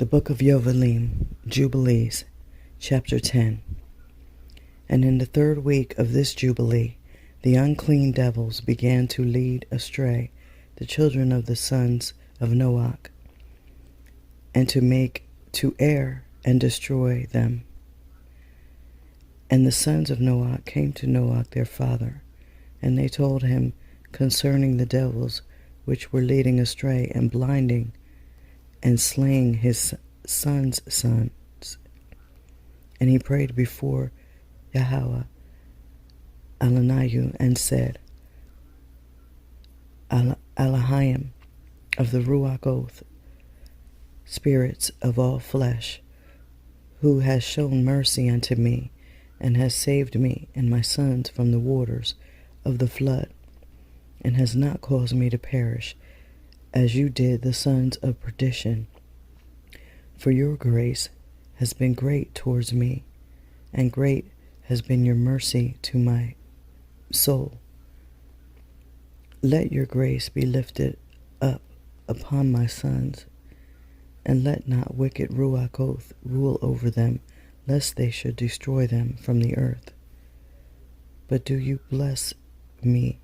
The Book of Yoveliym, Jubilees, Chapter 10. And in the 3rd week of this Jubilee, the unclean devils began to lead astray the children of the sons of Noach, and to err and destroy them. And the sons of Noach came to Noach their father, and they told him concerning the devils which were leading astray and blinding and slaying his sons' sons. And he prayed before Yahweh Alaniah and said, Yoveliym of the Ruach oath, spirits of all flesh, who has shown mercy unto me, and has saved me and my sons from the waters of the flood, and has not caused me to perish, as you did the sons of perdition. For your grace has been great towards me, and great has been your mercy to my soul. Let your grace be lifted up upon my sons, and let not wicked Ruach oath rule over them, lest they should destroy them from the earth. But do you bless me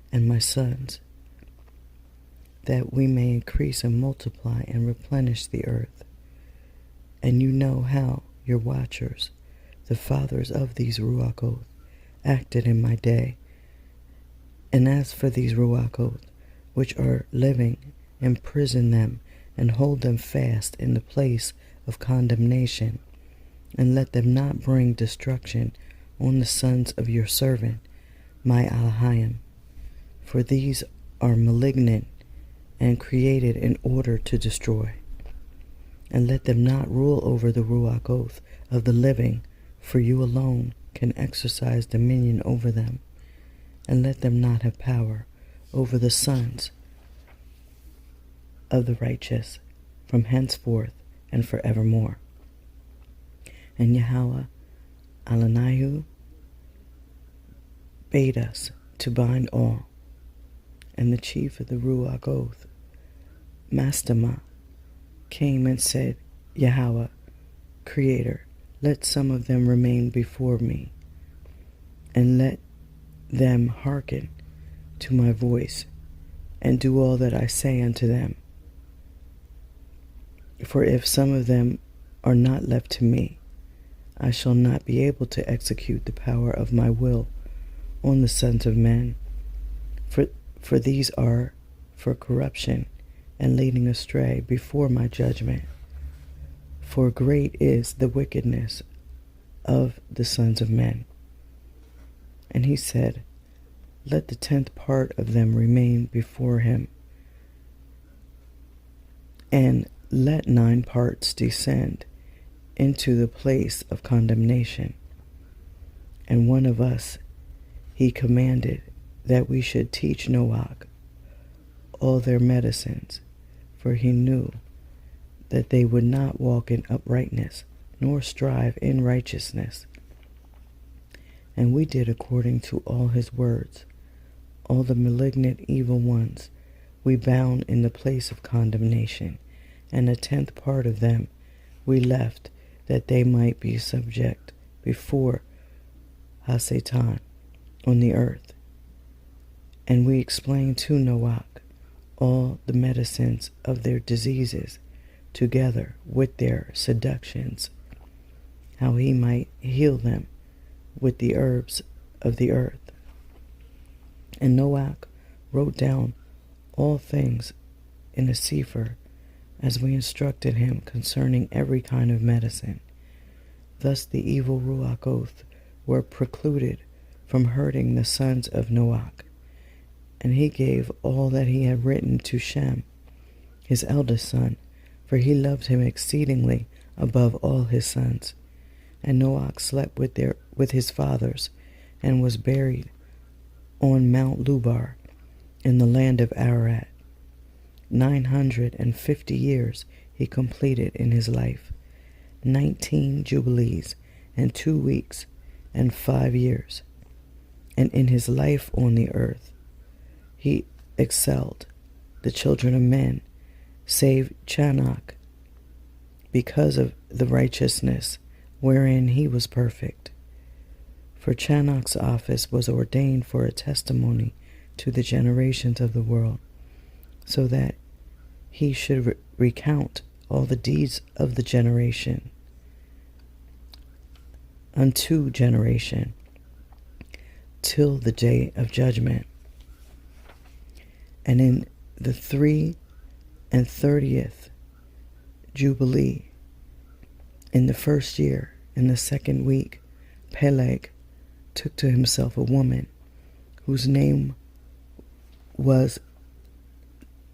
and my sons, that we may increase and multiply and replenish the earth. And you know how your watchers, the fathers of these Ruach oath, acted in my day. And as for these Ruach oath, which are living, imprison them, and hold them fast in the place of condemnation, and let them not bring destruction on the sons of your servant, my Yoveliym. For these are malignant and created in order to destroy. And let them not rule over the Ruach oath of the living, for you alone can exercise dominion over them. And let them not have power over the sons of the righteous from henceforth and forevermore. And Yahweh Alaniah bade us to bind all. And the chief of the Ruach oath, Mastama, came and said, Yahweh, Creator, let some of them remain before me, and let them hearken to my voice, and do all that I say unto them. For if some of them are not left to me, I shall not be able to execute the power of my will on the sons of men. For these are for corruption and leading astray before my judgment. For great is the wickedness of the sons of men. And he said, let the 10th part of them remain before him, and let 9 parts descend into the place of condemnation. And one of us he commanded that we should teach Noach all their medicines, for he knew that they would not walk in uprightness, nor strive in righteousness. And we did according to all his words. All the malignant evil ones we bound in the place of condemnation, and a 10th part of them we left, that they might be subject before Satan on the earth. And we explained to Noach all the medicines of their diseases, together with their seductions, how he might heal them with the herbs of the earth. And Noach wrote down all things in a sefer, as we instructed him concerning every kind of medicine. Thus the evil Ruach oath were precluded from hurting the sons of Noach. And he gave all that he had written to Shem, his eldest son, for he loved him exceedingly above all his sons. And Noach slept with his fathers, and was buried on Mount Lubar in the land of Ararat. 950 years he completed in his life, 19 jubilees, and 2 weeks, and 5 years. And in his life on the earth he excelled the children of men, save Chanach, because of the righteousness wherein he was perfect. For Chanok's office was ordained for a testimony to the generations of the world, so that he should recount all the deeds of the generation unto generation, till the day of judgment. And in the 33rd Jubilee, in the first year, in the second week, Peleg took to himself a woman whose name was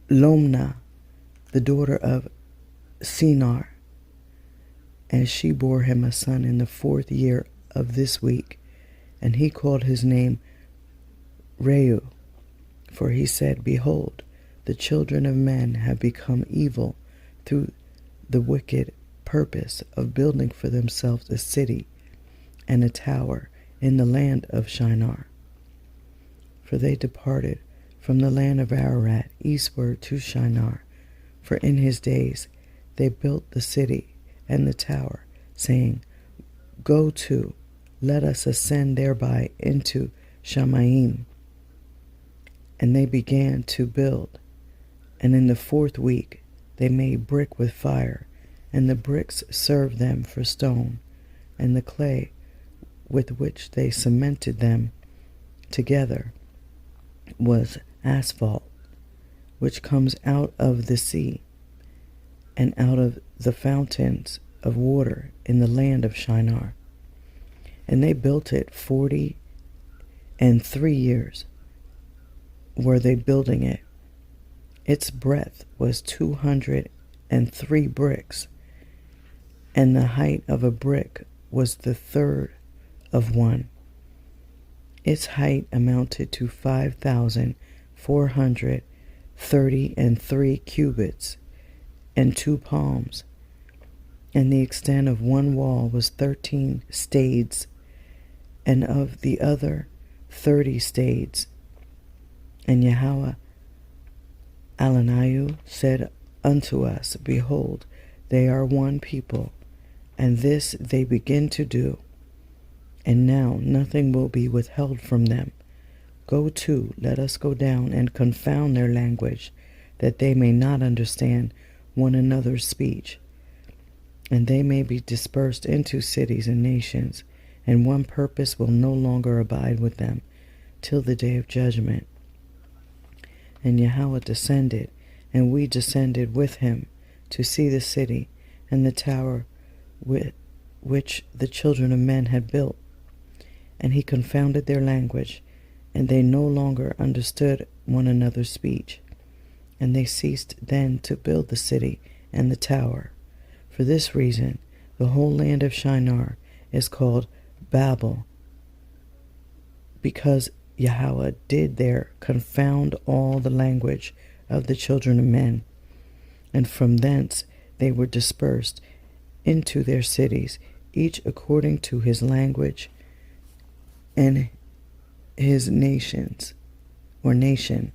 Lomna, the daughter of Sinar, and she bore him a son in the 4th year of this week, and he called his name Reu, for he said, Behold, the children of men have become evil through the wicked purpose of building for themselves a city and a tower in the land of Shinar. For they departed from the land of Ararat eastward to Shinar, for in his days they built the city and the tower, saying, Go to, let us ascend thereby into Shamayim. And they began to build, and in the 4th week they made brick with fire, and the bricks served them for stone, and the clay with which they cemented them together was asphalt, which comes out of the sea, and out of the fountains of water in the land of Shinar. And they built it 43 years were they building it. Its breadth was 203 bricks, and the height of a brick was the third of one. Its height amounted to 5,433 cubits and 2 palms, and the extent of one wall was 13 stades, and of the other 30 stades. And Yahweh Alaniah said unto us, Behold, they are one people, and this they begin to do. And now nothing will be withheld from them. Go to, let us go down and confound their language, that they may not understand one another's speech. And they may be dispersed into cities and nations, and one purpose will no longer abide with them, till the day of judgment. And Yahweh descended, and we descended with him, to see the city and the tower which the children of men had built. And he confounded their language, and they no longer understood one another's speech. And they ceased then to build the city and the tower. For this reason, the whole land of Shinar is called Babel, because Yahweh did there confound all the language of the children of men. And from thence they were dispersed into their cities, each according to his language and his nations, or nation.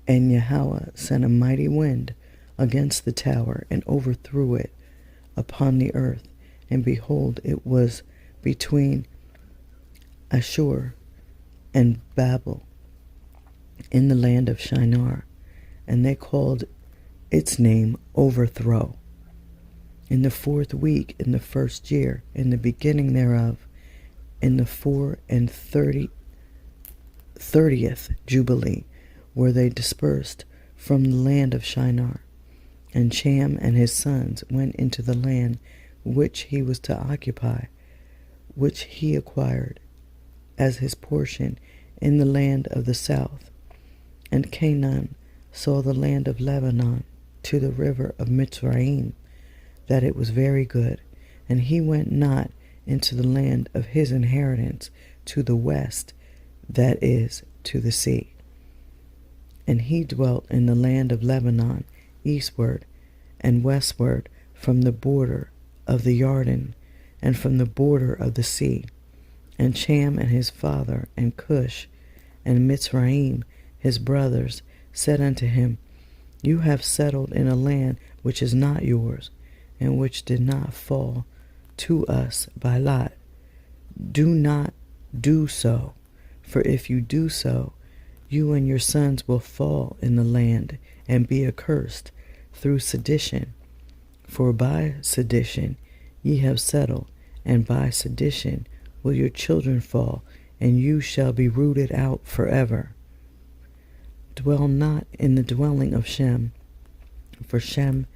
And Yahweh sent a mighty wind against the tower, and overthrew it upon the earth. And behold, it was between Ashur and Babel, in the land of Shinar, and they called its name Overthrow. In the 4th week, in the 1st year, in the beginning thereof, in the 30th Jubilee, were they dispersed from the land of Shinar. And Cham and his sons went into the land which he was to occupy, which he acquired as his portion in the land of the south. And Canaan saw the land of Lebanon to the river of Mitzrayim, that it was very good, and he went not into the land of his inheritance to the west, that is, to the sea. And he dwelt in the land of Lebanon, eastward and westward from the border of the Jordan, and from the border of the sea. And Cham and his father, and Cush, and Mitzrayim, his brothers, said unto him, You have settled in a land which is not yours, and which did not fall to us by lot. Do not do so, for if you do so, you and your sons will fall in the land and be accursed through sedition. For by sedition ye have settled, and by sedition will your children fall, and you shall be rooted out forever. Dwell not in the dwelling of Shem, for Shem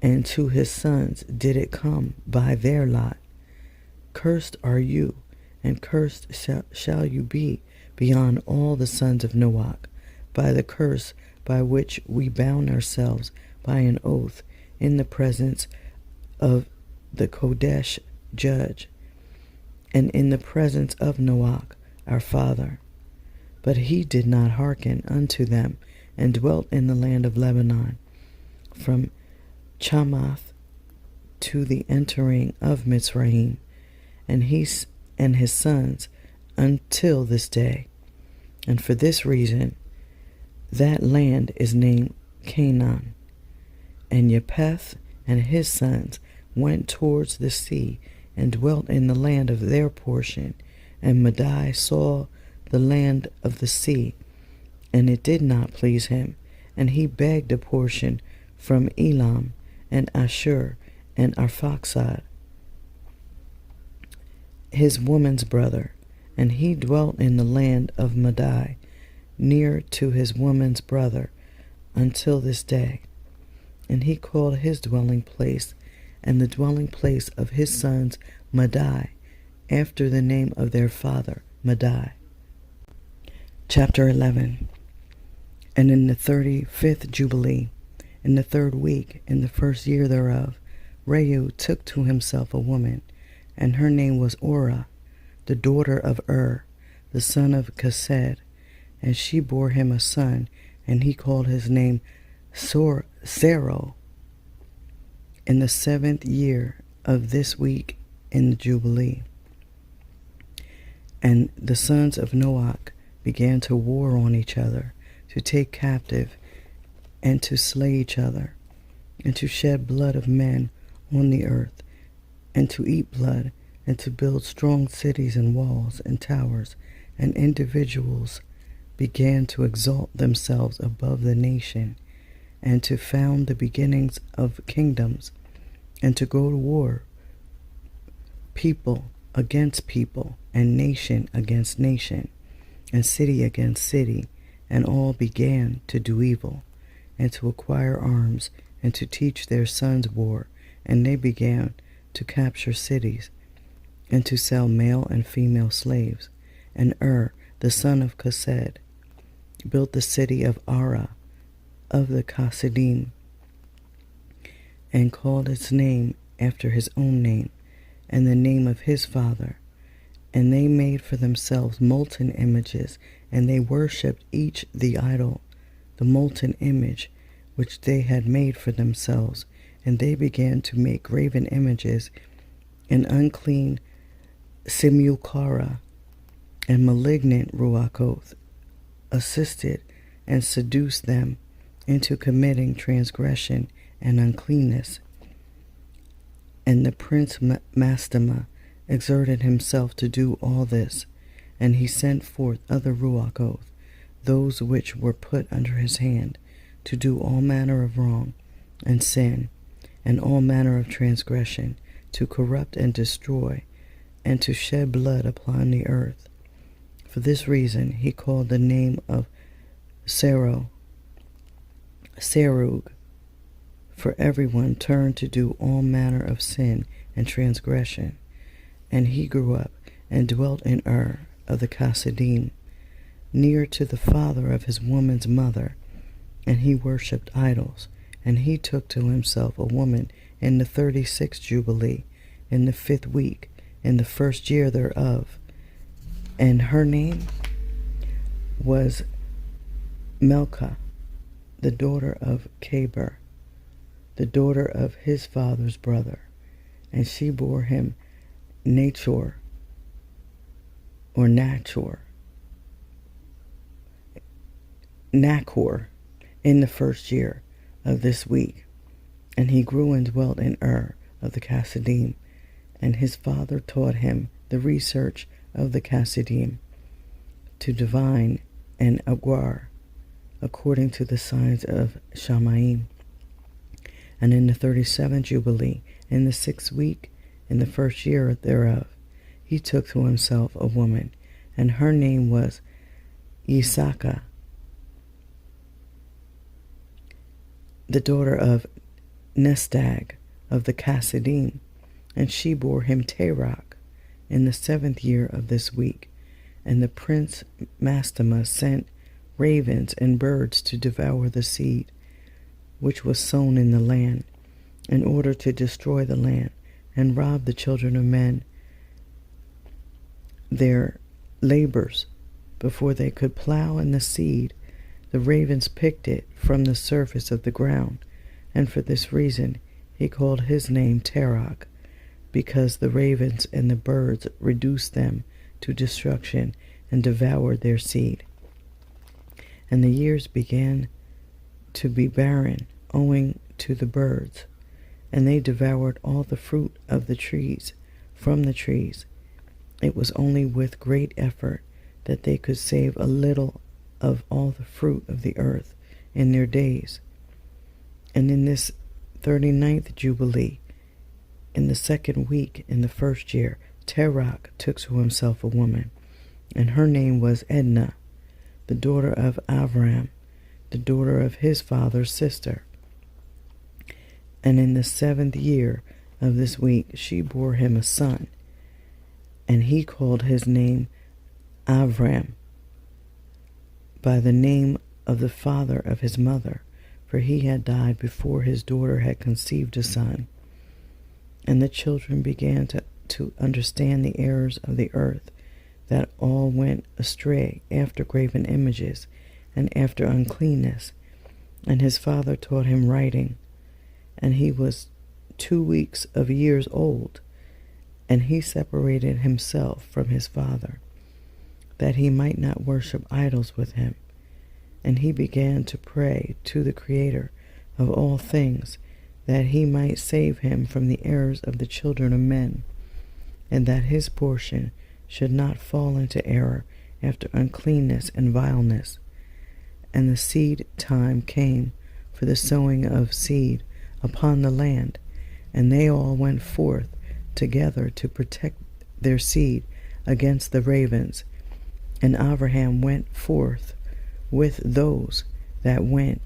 and to his sons did it come by their lot. Cursed are you, and cursed shall you be beyond all the sons of Noah, by the curse by which we bound ourselves by an oath in the presence of the Kodesh judge, and in the presence of Noah our father. But he did not hearken unto them, and dwelt in the land of Lebanon, from Chamath to the entering of Mitzrayim, and he and his sons until this day. And for this reason that land is named Canaan. And Japheth and his sons went towards the sea, and dwelt in the land of their portion. And Madai saw the land of the sea, and it did not please him, and he begged a portion from Elam, and Ashur, and Arphaxad, his woman's brother, and he dwelt in the land of Madai, near to his woman's brother, until this day. And he called his dwelling place, and the dwelling place of his sons, Madai, after the name of their father, Madai. Chapter 11. And in the 35th Jubilee, in the 3rd week, in the 1st year thereof, Reu took to himself a woman, and her name was Orah, the daughter of the son of Chesed, and she bore him a son, and he called his name Sarah. In the 7th year of this week in the Jubilee. And the sons of Noah began to war on each other, to take captive, and to slay each other, and to shed blood of men on the earth, and to eat blood, and to build strong cities and walls and towers, and individuals began to exalt themselves above the nation, and to found the beginnings of kingdoms, and to go to war, people against people, and nation against nation, and city against city, and all began to do evil, and to acquire arms, and to teach their sons war, and they began to capture cities, and to sell male and female slaves. And the son of Chesed, built the city of Ara of the Chassidim, and called its name after his own name, and the name of his father. And they made for themselves molten images, and they worshipped each the idol, the molten image which they had made for themselves. And they began to make graven images and unclean simulacra, and malignant ruachoth assisted and seduced them into committing transgression and uncleanness. And the prince Mastema exerted himself to do all this, and he sent forth other ruachoth, those which were put under his hand, to do all manner of wrong and sin, and all manner of transgression, to corrupt and destroy, and to shed blood upon the earth. For this reason he called the name of Serug, for everyone turned to do all manner of sin and transgression. And he grew up and dwelt in of the Chassidim, near to the father of his woman's mother, and he worshipped idols. And he took to himself a woman in the 36th Jubilee, in the 5th week, in the 1st year thereof. And her name was Melcha, the daughter of Caber, the daughter of his father's brother. And she bore him Nachor, in the 1st year of this week, And he grew and dwelt in Ur of the Chassidim, and his father taught him the research of the Chassidim, to divine and aguar, according to the signs of Shamayim. And in the 37th Jubilee, in the 6th week, in the 1st year thereof, he took to himself a woman, and her name was Yisaka, the daughter of Nestag of the Chassidim, and she bore him Terach in the 7th year of this week. And the prince Mastama sent ravens and birds to devour the seed which was sown in the land, in order to destroy the land, and rob the children of men their labors. Before they could plow in the seed, the ravens picked it from the surface of the ground, and for this reason he called his name Terach, because the ravens and the birds reduced them to destruction and devoured their seed. And the years began to be barren owing to the birds, and they devoured all the fruit of the trees from the trees. It was only with great effort that they could save a little of all the fruit of the earth in their days. And in this 39th Jubilee, in the 2nd week, in the 1st year, Terach took to himself a woman, and her name was Edna, the daughter of Avram, the daughter of his father's sister. And in the 7th year of this week she bore him a son, and he called his name Avram, by the name of the father of his mother, for he had died before his daughter had conceived a son. And the children began to understand the errors of the earth, that all went astray after graven images and after uncleanness. And his father taught him writing, and he was 2 weeks of years old, and he separated himself from his father, that he might not worship idols with him. And he began to pray to the Creator of all things, that he might save him from the errors of the children of men, and that his portion should not fall into error after uncleanness and vileness. And the seed time came for the sowing of seed upon the land, and they all went forth together to protect their seed against the ravens. And Abraham went forth with those that went,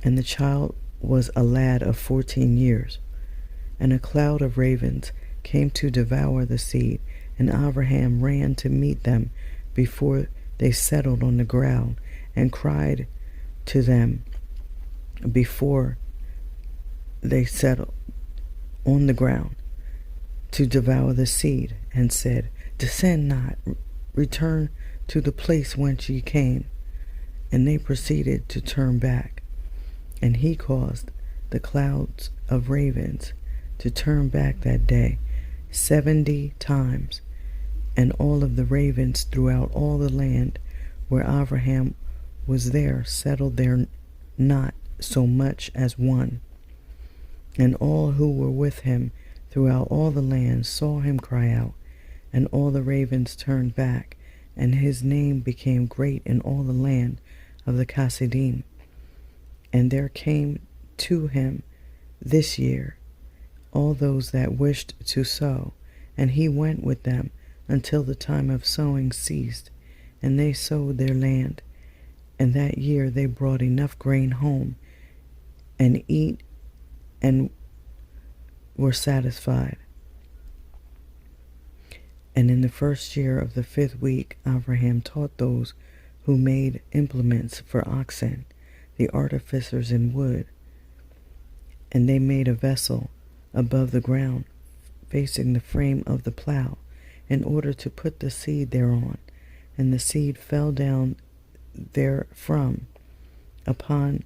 and the child was a lad of 14 years. And a cloud of ravens came to devour the seed, and Abraham ran to meet them before they settled on the ground, and cried to them before they settled on the ground to devour the seed, and said, Descend not, return to the place whence ye came. And they proceeded to turn back. And he caused the clouds of ravens to turn back that day 70 times, and all of the ravens throughout all the land where Abraham was there settled there not so much as one. And all who were with him throughout all the land saw him cry out, and all the ravens turned back, and his name became great in all the land of the Chassidim. And there came to him this year all those that wished to sow, and he went with them until the time of sowing ceased, and they sowed their land. And that year they brought enough grain home, and eat, and were satisfied. And in the 1st year of the 5th week, Abraham taught those who made implements for oxen, the artificers in wood. And they made a vessel above the ground, facing the frame of the plow, in order to put the seed thereon. And the seed fell down therefrom upon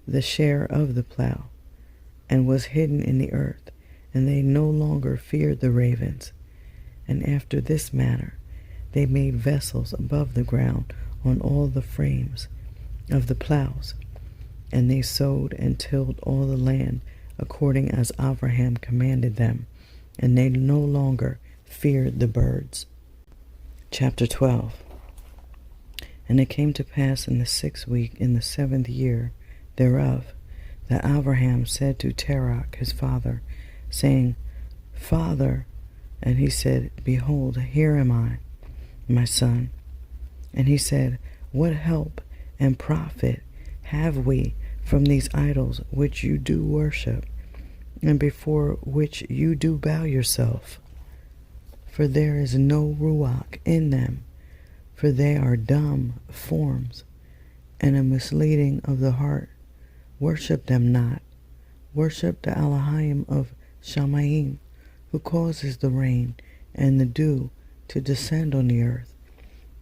the share of the plow, and was hidden in the earth, and they no longer feared the ravens. And after this manner they made vessels above the ground on all the frames of the plows, and they sowed and tilled all the land according as Abraham commanded them, and they no longer feared the birds. Chapter 12. And it came to pass in the 6th week, in the 7th year thereof, that Abraham said to Terach his father, saying, Father. And he said, Behold, here am I, my son. And he said, What help and profit have we from these idols which you do worship, and before which you do bow yourself? For there is no ruach in them, for they are dumb forms, and a misleading of the heart. Worship them not. Worship the Elohim of Shamayim, who causes the rain and the dew to descend on the earth,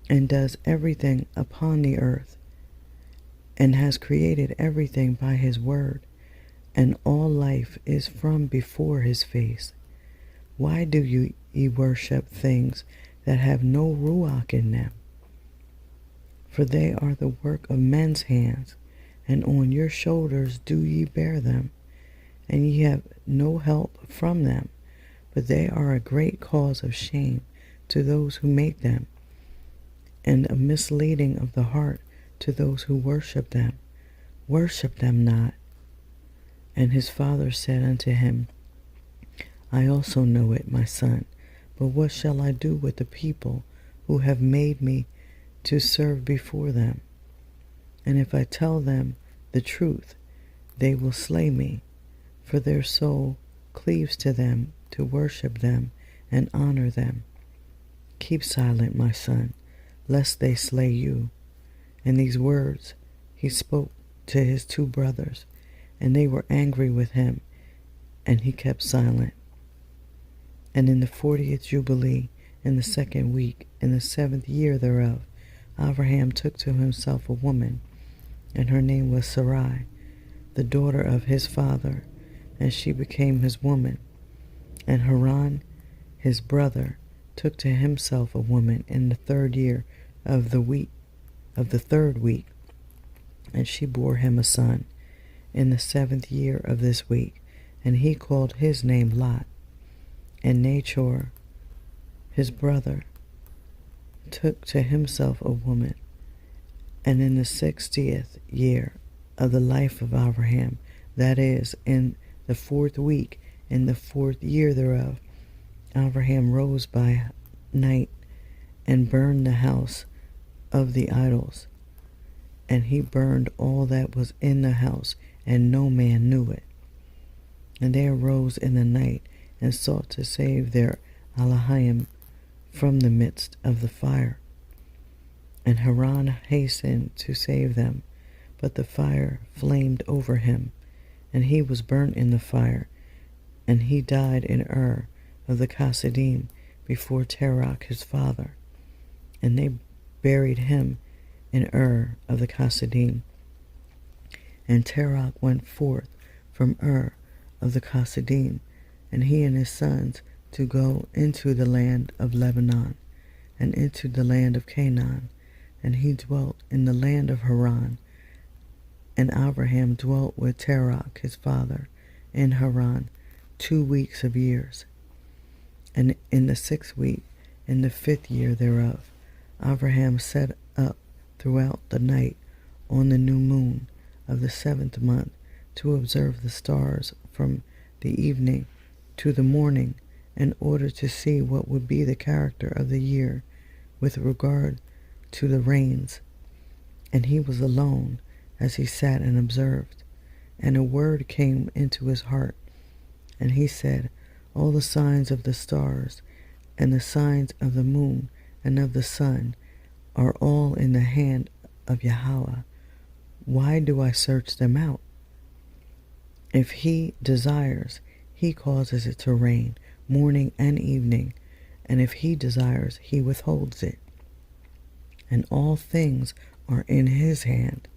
and does everything upon the earth, and has created everything by his word, and all life is from before his face. Why do ye worship things that have no ruach in them? For they are the work of men's hands, and on your shoulders do ye bear them, and ye have no help from them, but they are a great cause of shame to those who make them, and a misleading of the heart to those who worship them. Worship them not. And his father said unto him, I also know it, my son, but what shall I do with the people who have made me to serve before them? And if I tell them the truth, they will slay me, for their soul cleaves to them to worship them and honor them. Keep silent, my son, lest they slay you. And these words he spoke to his 2 brothers, and they were angry with him, and he kept silent. And in the 40th Jubilee, in the 2nd week, in the 7th year thereof, Abraham took to himself a woman, and her name was Sarai, the daughter of his father, and she became his woman. And Haran, his brother, took to himself a woman in the 3rd year of the 3rd week, and she bore him a son in the 7th year of this week, and he called his name Lot. And Nachor, his brother, took to himself a woman, and in the 60th year of the life of Abraham, that is, in the 4th week, in the 4th year thereof, Abraham rose by night and burned the house of the idols. And he burned all that was in the house, and no man knew it. And they arose in the night and sought to save their Elohim from the midst of the fire. And Haran hastened to save them, but the fire flamed over him, and he was burnt in the fire, and he died in Ur of the Chassidim before Terach his father. And they buried him in Ur of the Chassidim. And Terach went forth from Ur of the Chassidim, and he and his sons, to go into the land of Lebanon, and into the land of Canaan, and he dwelt in the land of Haran. And Abraham dwelt with Terach his father in Haran 2 weeks of years. And in the 6th week, in the 5th year thereof, Abraham set up throughout the night on the new moon of the 7th month to observe the stars from the evening to the morning, in order to see what would be the character of the year with regard to the rains. And he was alone as he sat and observed. And a word came into his heart, and he said, All the signs of the stars and the signs of the moon and of the sun are all in the hand of Yahweh. Why do I search them out? If he desires, he causes it to rain morning and evening, and if he desires, he withholds it. And all things are in his hand.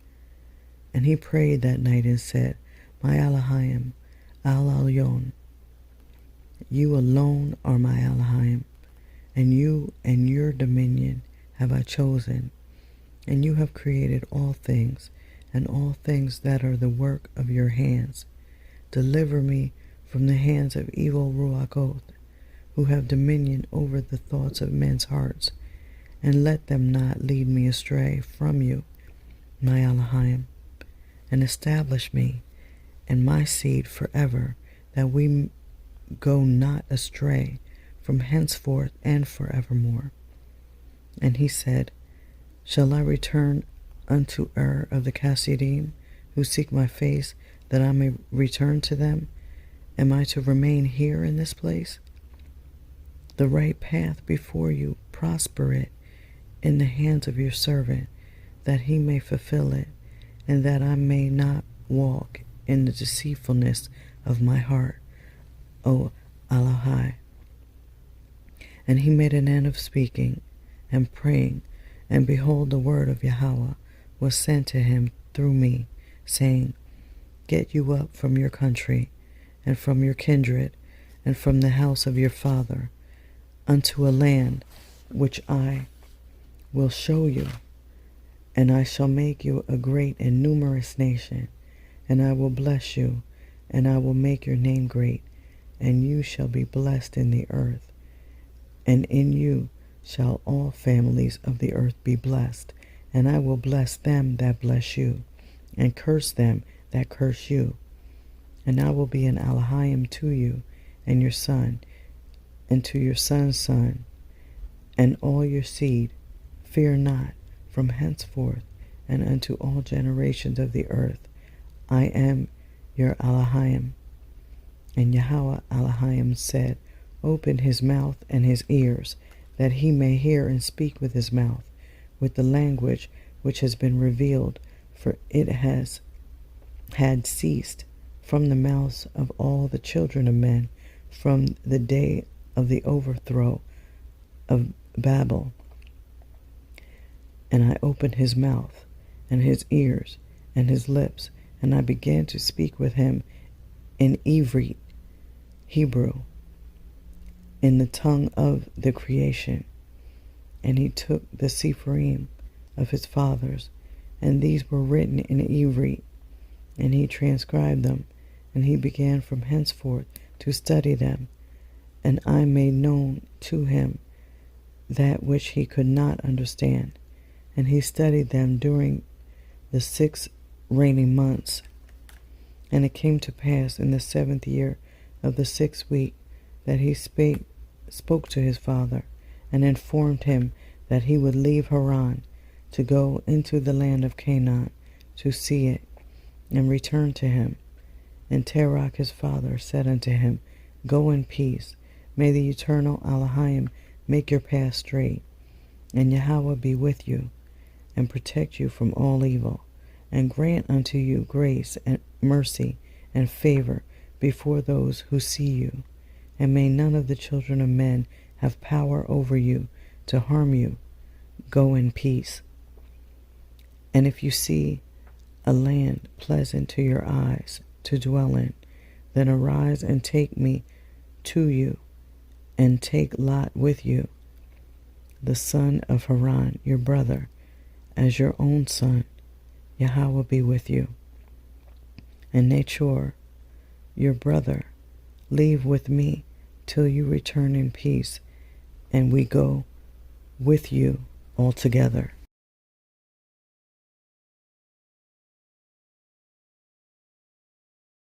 And he prayed that night and said, My Elohim, Al Elyon, you alone are my Elohim, and you and your dominion have I chosen, and you have created all things, and all things that are the work of your hands, Deliver me from the hands of evil Ruachot, who have dominion over the thoughts of men's hearts, and let them not lead me astray from you, my Elohim, and establish me and my seed forever, that we go not astray from henceforth and forevermore. And he said, Shall I return unto of the Chassidim, who seek my face, that I may return to them? Am I to remain here in this place? The right path before you, prosper it in the hands of your servant, that he may fulfill it, and that I may not walk in the deceitfulness of my heart, O Elohai. And he made an end of speaking and praying, and behold, the word of Yahweh was sent to him through me, saying, Get you up from your country, and from your kindred, and from the house of your father, unto a land which I will show you, and I shall make you a great and numerous nation, and I will bless you, and I will make your name great, and you shall be blessed in the earth, and in you shall all families of the earth be blessed, and I will bless them that bless you, and curse them that curse you. And I will be an Elohim to you, and your son, and to your son's son, and all your seed. Fear not, from henceforth and unto all generations of the earth. I am your Elohim. And Yahweh Elohim said, Open his mouth and his ears, that he may hear and speak with his mouth, with the language which has been revealed, for it had ceased from the mouths of all the children of men, from the day of the overthrow of Babel. And I opened his mouth, and his ears, and his lips, and I began to speak with him in Ivrit, Hebrew, in the tongue of the creation. And he took the Sepharim of his fathers, and these were written in Ivrit, and he transcribed them, and he began from henceforth to study them. And I made known to him that which he could not understand. And he studied them during the 6 reigning months. And it came to pass in the 7th year of the 6th week that he spoke to his father, and informed him that he would leave Haran to go into the land of Canaan to see it, and return to him. And Terach his father said unto him, Go in peace. May the eternal Elohim make your path straight, and Yahweh be with you, and protect you from all evil, and grant unto you grace and mercy and favor before those who see you. And may none of the children of men have power over you to harm you. Go in peace. And if you see a land pleasant to your eyes to dwell in, then arise and take me to you, and take Lot with you, the son of Haran, your brother, as your own son. Yahweh be with you. And Nachor, your brother, leave with me till you return in peace, and we go with you altogether.